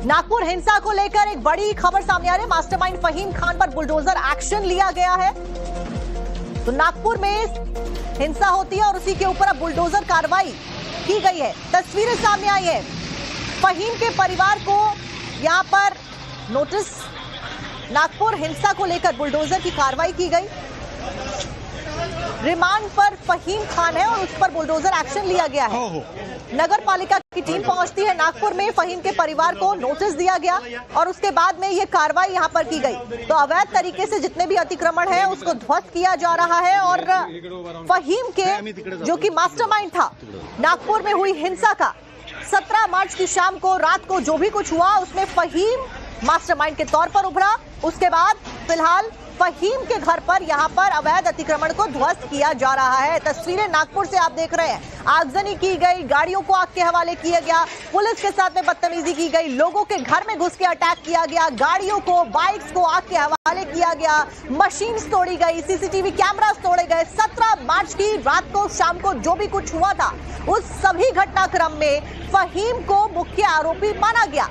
नागपुर हिंसा को लेकर एक बड़ी खबर सामने आ रही है। मास्टरमाइंड फहीम खान पर बुलडोजर एक्शन लिया गया है। तो नागपुर में हिंसा होती है और उसी के ऊपर अब बुलडोजर कार्रवाई की गई है। तस्वीरें सामने आई है। फहीम के परिवार को यहां पर नोटिस, नागपुर हिंसा को लेकर बुलडोजर की कार्रवाई की गई। रिमांड पर फहीम खान है और उस पर बुलडोजर एक्शन लिया गया है। नगर पालिका की टीम पहुंचती है नागपुर में। फहीम के परिवार को नोटिस दिया गया और उसके बाद में ये कार्रवाई यहां पर की गई। तो अवैध तरीके से जितने भी अतिक्रमण है उसको ध्वस्त किया जा रहा है और फहीम के जो कि मास्टरमाइंड था नागपुर में हुई हिंसा का 17 मार्च की शाम को, रात को जो भी कुछ हुआ उसमें फहीम मास्टरमाइंड के तौर पर उभरा। उसके बाद फिलहाल फहीम के घर पर यहां पर अवैध अतिक्रमण को ध्वस्त किया जा रहा है। तस्वीरें नागपुर से आप देख रहे हैं। आगजनी की गई, गाड़ियों को आग के हवाले किया गया, पुलिस के साथ में बदतमीजी की गई, लोगों के घर में घुस के अटैक किया गया, गाड़ियों को, बाइक्स को आग के हवाले किया गया, मशीन्स तोड़ी गई, सीसीटीवी कैमरास तोड़े गए। 17 मार्च की रात को, शाम को जो भी कुछ हुआ था उस सभी घटनाक्रम में फहीम को मुख्य आरोपी माना गया।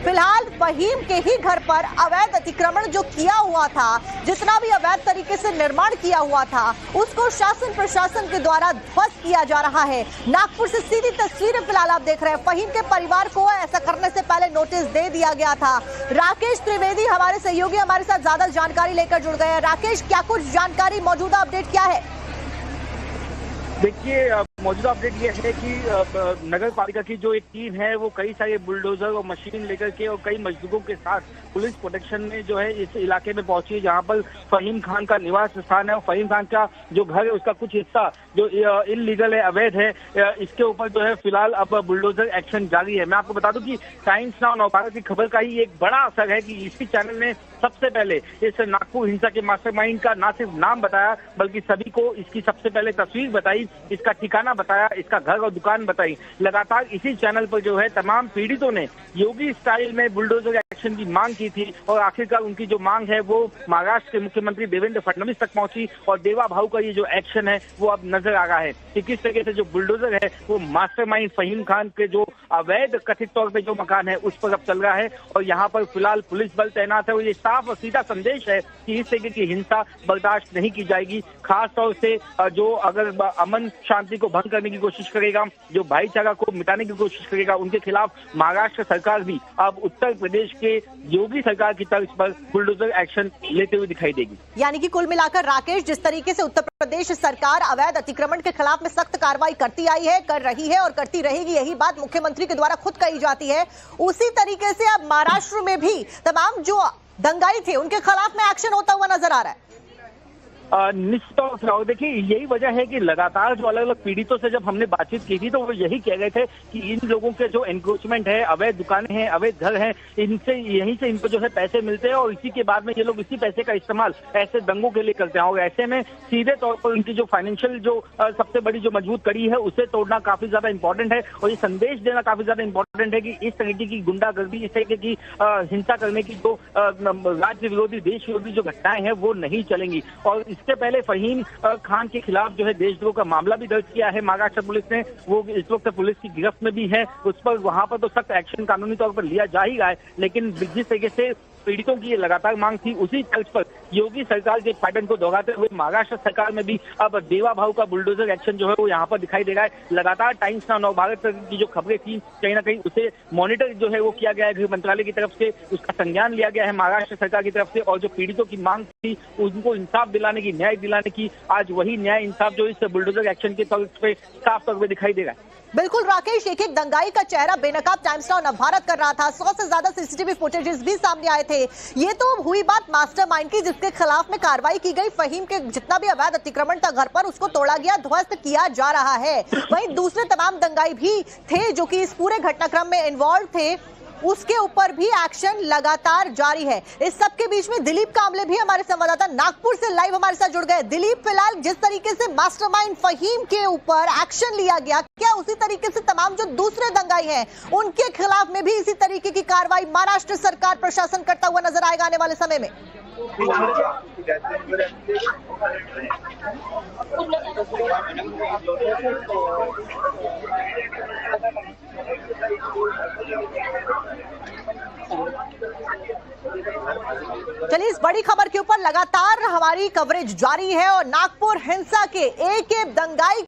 फिलहाल फहीम के ही घर पर अवैध अतिक्रमण जो किया हुआ था, जितना भी अवैध तरीके से निर्माण किया हुआ था, उसको शासन प्रशासन के द्वारा ध्वस्त किया जा रहा है। नागपुर से सीधी तस्वीरें फिलहाल आप देख रहे हैं। फहीम के परिवार को ऐसा करने से पहले नोटिस दे दिया गया था। राकेश त्रिवेदी हमारे सहयोगी हमारे साथ ज्यादा जानकारी लेकर जुड़ गए हैं। राकेश, क्या कुछ जानकारी, मौजूदा अपडेट क्या है? देखिए, मौजूदा अपडेट ये है कि नगर पालिका की जो एक टीम है वो कई सारे बुलडोजर और मशीन लेकर के और कई मजदूरों के साथ पुलिस प्रोटेक्शन में जो है इस इलाके में पहुंची है जहां पर फहीम खान का निवास स्थान है। और फहीम खान का जो घर है उसका कुछ हिस्सा जो इलीगल है, अवैध है, इसके ऊपर जो है फिलहाल अब बुलडोजर एक्शन जारी है। मैं आपको बता दूं कि टाइम्स नाउ नवभारत की खबर का ही एक बड़ा असर है कि इसी चैनल ने सबसे पहले इस नागपुर हिंसा के मास्टरमाइंड का न सिर्फ नाम बताया बल्कि सभी को इसकी सबसे पहले तस्वीर बताई, इसका ठिकाना बताया, इसका घर और दुकान बताई। लगातार इसी चैनल पर जो है तमाम पीड़ितों ने योगी स्टाइल में बुलडोजर एक्शन की मांग की थी और आखिरकार उनकी जो मांग है वो महाराष्ट्र के मुख्यमंत्री देवेंद्र फडणवीस तक पहुंची और देवा भाऊ का ये जो एक्शन है वो अब नजर आ रहा है कि किस तरीके से जो बुलडोजर है वो मास्टरमाइंड फहीम खान के जो अवैध कथित तौर पे जो मकान है उस पर अब चल रहा है। और यहाँ पर फिलहाल पुलिस बल तैनात है और ये साफ और सीधा संदेश है कि इस तरीके की हिंसा बर्दाश्त नहीं की जाएगी। खास तौर से जो अगर अमन शांति को भंग करने की कोशिश करेगा, जो भाईचारा को मिटाने की कोशिश करेगा, उनके खिलाफ महाराष्ट्र सरकार भी अब उत्तर प्रदेश के योगी सरकार की तर्ज पर बुलडोजर एक्शन लेते हुए दिखाई देगी। यानी कि कुल मिलाकर राकेश, जिस तरीके से उत्तर प्रदेश सरकार अवैध अतिक्रमण के खिलाफ में सख्त कार्रवाई करती आई है, कर रही है और करती रहेगी, यही बात मुख्यमंत्री के द्वारा खुद कही जाती है, उसी तरीके से अब महाराष्ट्र में भी तमाम जो दंगाई थे उनके खिलाफ में एक्शन होता हुआ नजर आ रहा है। निश्चित तौर से। और देखिए, यही वजह है कि लगातार जो अलग अलग पीड़ितों से जब हमने बातचीत की थी तो वो यही कह रहे थे कि इन लोगों के जो एनक्रोचमेंट है, अवैध दुकानें हैं, अवैध घर हैं, इनसे यहीं से इनको जो है पैसे मिलते हैं और इसी के बाद में ये लोग इसी पैसे का इस्तेमाल ऐसे दंगों के लिए करते हैं। और ऐसे में सीधे तौर पर उनकी जो फाइनेंशियल जो सबसे बड़ी जो मजबूत कड़ी है उसे तोड़ना काफी ज्यादा इंपॉर्टेंट है और ये संदेश देना काफी ज्यादा इंपॉर्टेंट है कि इस तरीके की गुंडागर्दी, इस तरीके की हिंसा करने की जो राज्य विरोधी, देश विरोधी जो घटनाएं हैं वो नहीं चलेंगी। और इससे पहले फहीम खान के खिलाफ जो है देशद्रोह का मामला भी दर्ज किया है महाराष्ट्र पुलिस ने। वो इस वक्त पुलिस की गिरफ्त में भी है। उस पर वहां पर तो सख्त एक्शन कानूनी तौर पर लिया जा ही रहा है, लेकिन जिस तरीके से पीड़ितों की ये लगातार मांग थी उसी तर्ज पर योगी सरकार के पैटर्न को दोहराते हुए महाराष्ट्र सरकार में भी अब देवा भाऊ का बुलडोजर एक्शन जो है वो यहाँ पर दिखाई दे रहा है। लगातार टाइम्स नाउ नवभारत की जो खबरें थी कहीं ना कहीं उसे मॉनिटर जो है वो किया गया है गृह मंत्रालय की तरफ से, उसका संज्ञान लिया गया है महाराष्ट्र सरकार की तरफ से। और जो पीड़ितों की मांग थी उनको इंसाफ दिलाने की, न्याय दिलाने की, आज वही न्याय इंसाफ जो इस बुलडोजर एक्शन के तौर पर साफ तौर पर दिखाई दे रहा है। बिल्कुल राकेश, एक एक दंगाई का चेहरा बेनकाब टाइम्स नाउ नवभारत कर रहा था। 100 से ज्यादा सीसीटीवी फुटेजेस भी सामने आए थे। ये तो हुई बात मास्टरमाइंड की, जिसके खिलाफ में कार्रवाई की गई। फहीम के जितना भी अवैध अतिक्रमण था घर पर उसको तोड़ा गया, ध्वस्त किया जा रहा है। वहीं दूसरे तमाम दंगाई भी थे जो कि इस पूरे घटनाक्रम में इन्वॉल्व थे, उसके ऊपर भी एक्शन लगातार जारी है। इस सब के बीच में दिलीप कांबले भी हमारे संवाददाता नागपुर से लाइव हमारे साथ जुड़ गए। दिलीप, फिलहाल जिस तरीके से मास्टरमाइंड फहीम के ऊपर एक्शन लिया गया, क्या उसी तरीके से तमाम जो दूसरे दंगाई हैं उनके खिलाफ में भी इसी तरीके की कार्रवाई महाराष्ट्र सरकार प्रशासन करता हुआ नजर आएगा आने वाले समय में? चलिए इस बड़ी खबर के ऊपर लगातार हमारी कवरेज जारी है और नागपुर हिंसा के एक दंगाई।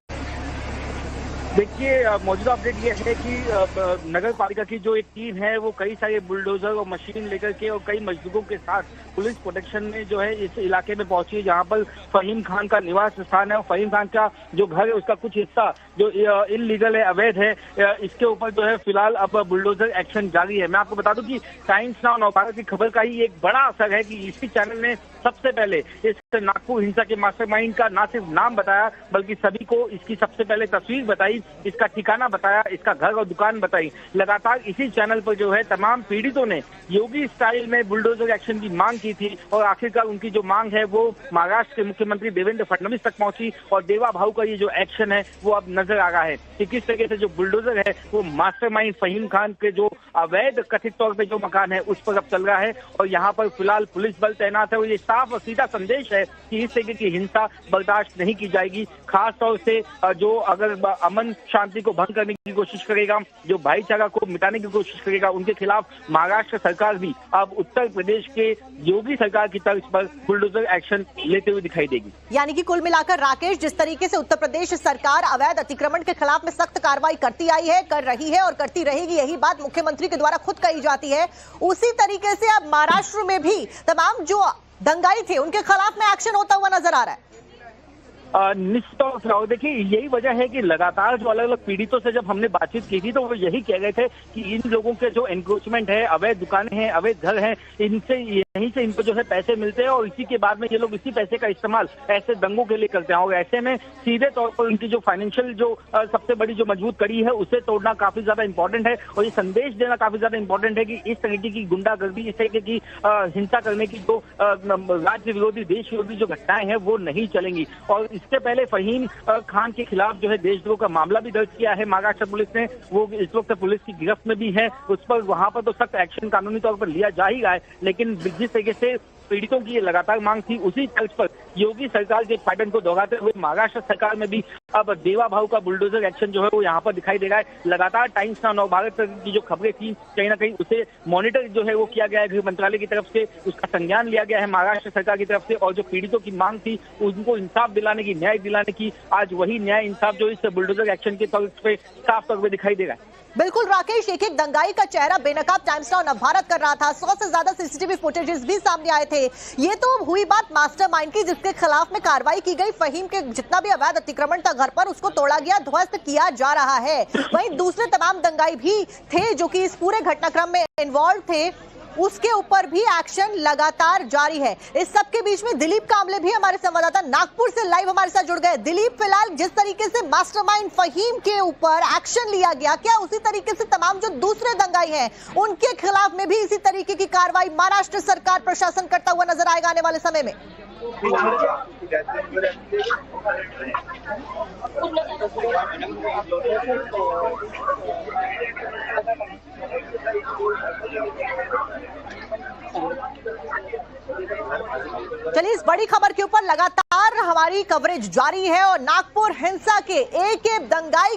देखिए, मौजूदा अपडेट ये है कि नगर पालिका की जो एक टीम है वो कई सारे बुलडोजर और मशीन लेकर के और कई मजदूरों के साथ पुलिस प्रोटेक्शन में जो है इस इलाके में पहुंची है जहां पर फहीम खान का निवास स्थान है और फहीम खान का जो घर है उसका कुछ हिस्सा जो इलीगल है, अवैध है, इसके ऊपर जो है फिलहाल अब बुलडोजर एक्शन जारी है। मैं आपको बता दूं कि टाइम्स नाउ नवभारत की खबर का ही एक बड़ा असर है कि इसी चैनल ने सबसे पहले इस नागपुर हिंसा के मास्टरमाइंड का ना सिर्फ नाम बताया बल्कि सभी को इसकी सबसे पहले तस्वीर बताई, इसका ठिकाना बताया, इसका घर और दुकान बताई। लगातार इसी चैनल पर जो है तमाम पीड़ितों ने योगी स्टाइल में बुलडोजर एक्शन की मांग की थी और आखिरकार उनकी जो मांग है वो महाराष्ट्र के मुख्यमंत्री देवेंद्र फडणवीस तक पहुंची और देवा भाऊ का ये जो एक्शन है वो अब नजर आ रहा है कि किस तरीके से जो बुलडोजर है वो मास्टरमाइंड फहीम खान के जो अवैध कथित तौर पर जो मकान है उस पर अब चल रहा है और यहाँ पर फिलहाल पुलिस बल तैनात है और ये साफ और सीधा संदेश है कि इस तरीके की हिंसा बर्दाश्त नहीं की जाएगी। खास तौर से जो अगर अमन शांति को भंग करने की कोशिश करेगा, जो भाईचारा को मिटाने की कोशिश करेगा, उनके खिलाफ महाराष्ट्र सरकार भी अब उत्तर प्रदेश के योगी सरकार की तर्ज पर बुलडोजर एक्शन लेते हुए दिखाई देगी। यानी कि कुल मिलाकर राकेश, जिस तरीके से उत्तर प्रदेश सरकार अवैध अतिक्रमण के खिलाफ में सख्त कार्रवाई करती आई है, कर रही है और करती रहेगी, यही बात मुख्यमंत्री के द्वारा खुद कही जाती है, उसी तरीके से अब महाराष्ट्र में भी तमाम जो दंगाई थे उनके खिलाफ में एक्शन होता हुआ नजर आ रहा है। निश्चित तौर से देखिए यही वजह है कि लगातार जो अलग अलग पीड़ितों से जब हमने बातचीत की थी तो वो यही कह रहे थे कि इन लोगों के जो एनक्रोचमेंट है, अवैध दुकानें हैं, अवैध घर हैं, इनसे यहीं से इनको जो है पैसे मिलते हैं और इसी के बाद में ये लोग इसी पैसे का इस्तेमाल ऐसे दंगों के लिए करते हैं और ऐसे में सीधे तौर पर उनकी जो फाइनेंशियल जो सबसे बड़ी जो मजबूत कड़ी है उसे तोड़ना काफी ज्यादा इंपॉर्टेंट है और ये संदेश देना काफी ज्यादा इंपॉर्टेंट है कि इस तरीके की गुंडागर्दी, इस तरीके की हिंसा करने की जो राज्य विरोधी, देश विरोधी जो घटनाएं हैं वो नहीं चलेंगी। और इससे पहले फहीम खान के खिलाफ जो है देशद्रोह का मामला भी दर्ज किया है महाराष्ट्र पुलिस ने, वो इस वक्त पुलिस की गिरफ्त में भी है, उस पर वहां पर तो सख्त एक्शन कानूनी तौर पर लिया जा ही रहा है। लेकिन जिस तरीके से पीड़ितों की ये लगातार मांग थी उसी तर्ज पर योगी सरकार के पैटर्न को दोहराते हुए महाराष्ट्र सरकार में भी अब देवा भाऊ का बुलडोजर एक्शन जो है वो यहाँ पर दिखाई दे रहा है। लगातार टाइम्स नाउ नवभारत की जो खबरें थी कहीं ना कहीं उसे मॉनिटर जो है वो किया गया है गृह मंत्रालय की तरफ से, उसका संज्ञान लिया गया है महाराष्ट्र सरकार की तरफ से और जो पीड़ितों की मांग थी उनको इंसाफ दिलाने की, न्याय दिलाने की, आज वही न्याय इंसाफ जो इस बुलडोजर एक्शन के तौर पर साफ तौर पर दिखाई दे रहा है। बिल्कुल राकेश, एक एक दंगाई का चेहरा बेनकाब टाइम्स नाउ नवभारत कर रहा था, 100 से ज्यादा सीसीटीवी फुटेजेस भी सामने आए थे। ये तो हुई बात मास्टरमाइंड की जिसके खिलाफ में कार्रवाई की गई, फहीम के जितना भी अवैध अतिक्रमण था घर पर उसको तोड़ा गया, ध्वस्त किया जा रहा है। वहीं दूसरे तमाम दंगाई भी थे जो कि इस पूरे घटनाक्रम में इन्वॉल्व थे, उसके ऊपर भी एक्शन लगातार जारी है। इस सब के बीच में दिलीप कांबले भी हमारे संवाददाता नागपुर से लाइव हमारे साथ जुड़ गए। दिलीप, फिलहाल जिस तरीके से मास्टरमाइंड फहीम के ऊपर एक्शन लिया गया, क्या उसी तरीके से तमाम जो दूसरे दंगाई हैं उनके खिलाफ में भी इसी तरीके की कार्रवाई महाराष्ट्र सरकार प्रशासन करता हुआ नजर आएगा आने वाले समय में? चलिए इस बड़ी खबर के ऊपर लगातार हमारी कवरेज जारी है और नागपुर हिंसा के एक दंगाई